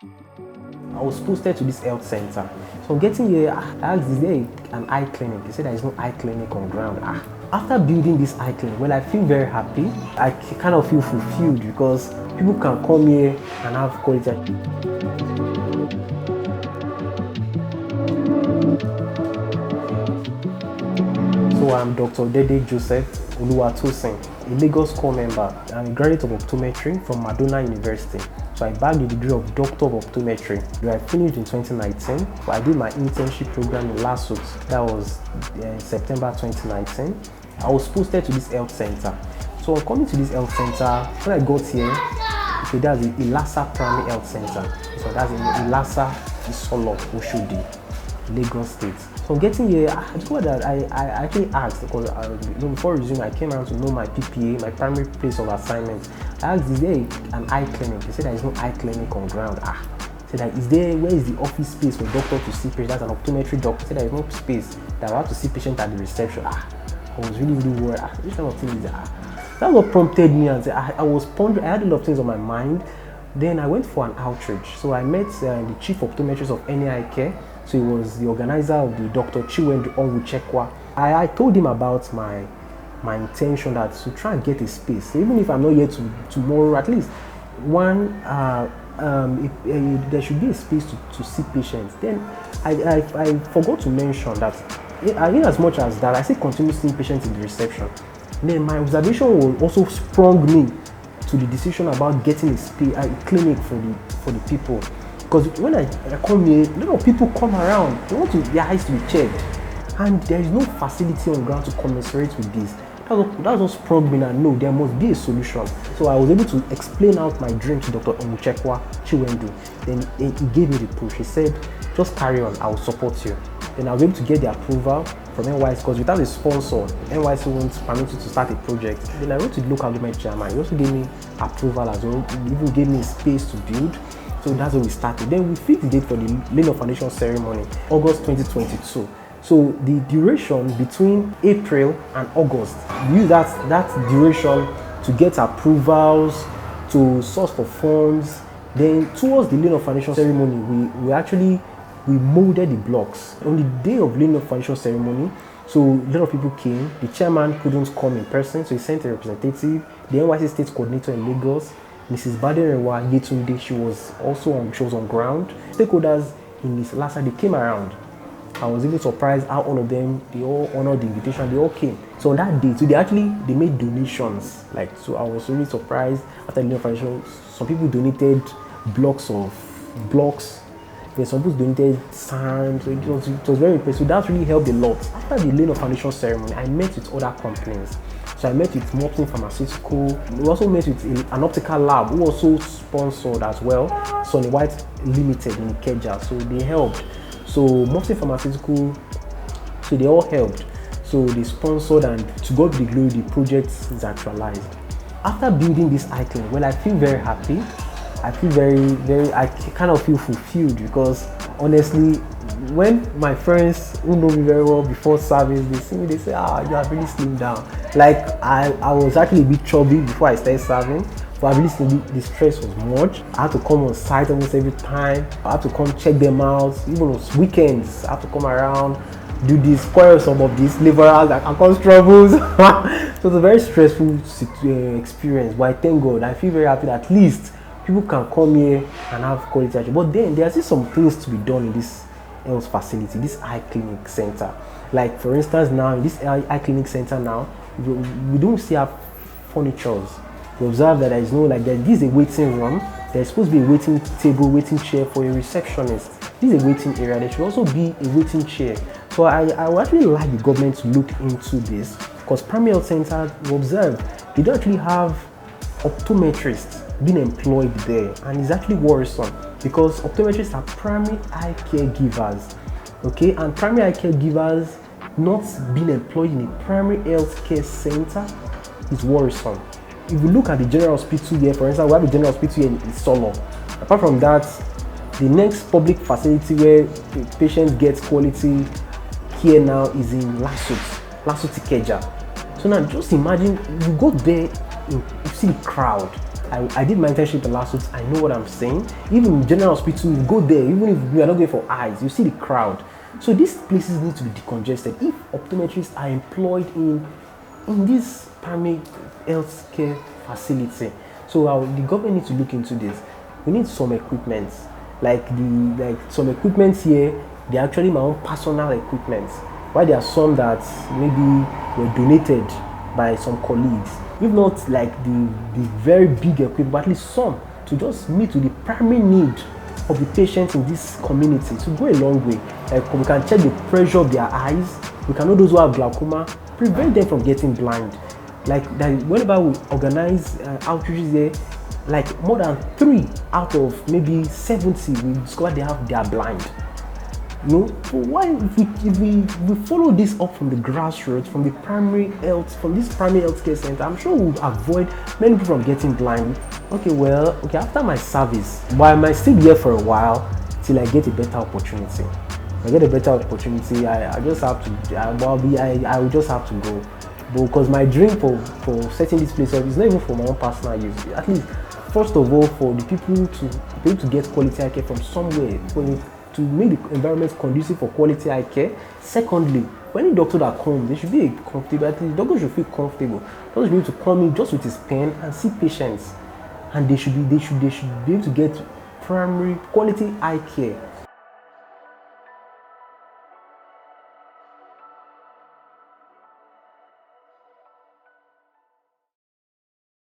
I was posted to this health center. So getting here, I asked, is there an eye clinic? They said there is no eye clinic on ground. After building this eye clinic, well, I feel very happy. I kind of feel fulfilled because people can come here and have quality. So I'm Dr. Odede Joseph Oluwatosin, a Lagos core member. I'm a graduate of Optometry from Madonna University. So I bagged the degree of Doctor of Optometry. I finished in 2019. So I did my internship program in Ilasa. That was in September 2019. I was posted to this health center. So coming to this health center, when I got here, okay, that's the Ilasa Primary Health Centre. So that's in Ilasa, Isolo and Oshodi, Lagos State. So getting here, I discovered that I actually asked, because before resuming, I came around to know my PPA, my primary place of assignment. I asked, is there an eye clinic? They said there is no eye clinic on ground. Said that, where is the office space for doctor to see patients? That's an optometry doctor. Said there is no space that I have to see patients at the reception. I was really worried. Which kind of thing is that? That's what prompted me, and I was pondering. I had a lot of things on my mind. Then I went for an outreach. So I met the chief optometrist of NYSC. So he was the organizer of the Dr. Chiwendu. I told him about my intention that to try and get a space. So even if I'm not here tomorrow, at least there should be a space to see patients. Then I forgot to mention that in as much as that I still continue seeing patients in the reception. Then my observation will also sprung me to the decision about getting a clinic for the people. Because when I come here, a lot of people come around, they want their eyes to be checked. And there is no facility on ground to commensurate with this. That's what sprung me, and no, there must be a solution. So I was able to explain out my dream to Dr. Chiwendu. Then he gave me the push. He said, just carry on, I will support you. Then I was able to get the approval from NYSC, because without a sponsor, NYSC won't permit you to start a project. Then I went to the local government chairman. He also gave me approval as well. He even gave me space to build. So that's where we started. Then we fixed the date for the laying of foundation ceremony, August 2022. So the duration between April and August, we use that duration to get approvals, to source for funds. Then towards the laying of foundation ceremony, we molded the blocks. On the day of laying of foundation ceremony, so a lot of people came. The chairman couldn't come in person, so he sent a representative. The NYSC state coordinator in Lagos, Mrs. Madonna University, she was on ground. Stakeholders in this Ilasa, they came around. I was even surprised how all of them, they all honored the invitation, they all came. So on that day, so they made donations. So I was really surprised after the foundation. Some people donated blocks. Then some people donated sand. So it was very impressive. That really helped a lot. After the laying of foundation ceremony, I met with other companies. So I met with Mopsin Pharmaceutical. We also met with an optical lab who also sponsored as well, Sonny White Limited in Ikeja. So they helped. So Mopsin Pharmaceutical, so they all helped. So they sponsored, and to God be the glory, the project is actualized. After building this eye clinic, well, I feel very happy. I feel I kind of feel fulfilled, because honestly, when my friends who know me very well before service, they see me, they say, you have really slimmed down. I was actually a bit chubby before I started serving, but I really slimmed. The stress was much. I had to come on site almost every time. I had to come check them out. Even on weekends, I have to come around, do this, spoil some of these laborers that can cause troubles. So it was a very stressful experience, but I thank God. I feel very happy that at least people can come here and have quality action. But then there are still some things to be done in this health facility, this eye clinic center. Like for instance, now in this eye clinic center now, we don't see have furnitures. We observe that there is no, this is a waiting room. There's supposed to be a waiting table, waiting chair for a receptionist. This is a waiting area. There should also be a waiting chair. So I would actually like the government to look into this, because primary health center, we observe, they don't actually have optometrists being employed there, and it's actually worrisome, because optometrists are primary eye care givers, okay, and primary eye care givers not being employed in a primary health care center is worrisome. If you look at the general hospital here, for instance, we have the general hospital here in Isolo. Apart from that, the next public facility where the patient gets quality care now is in Lasut Ikeja. So now just imagine, you go there, you see the crowd. I did my internship in lawsuits. I know what I'm saying. Even in general hospital, you go there, even if we are not going for eyes, you see the crowd. So these places need to be decongested. If optometrists are employed in this primary health care facility, so the government needs to look into this. We need some equipment, like some equipment here. They're actually my own personal equipment. While there are some that maybe were donated by some colleagues. If not like the very big equipment, but at least some to just meet with the primary need of the patients in this community to go a long way. Like we can check the pressure of their eyes. We can know those who have glaucoma, prevent them from getting blind. Like that, whenever we organize outreaches there, like more than 3 out of maybe 70, we discover they are blind. You know, so why if we follow this up from the grassroots, from the primary health, from this primary health care center, I'm sure we'll avoid many people from getting blind. Okay, after my service, but I might still be here for a while till I get a better opportunity. If I get a better opportunity, I just have to. I will just have to go, because my dream for setting this place up is not even for my own personal use. At least, first of all, for the people to be able to get quality eye care from somewhere, to make the environment conducive for quality eye care. Secondly, for any doctor that comes, they should be comfortable. At least doctors should feel comfortable. Doctors should be able to come in just with his pen and see patients, and they should be able to get primary quality eye care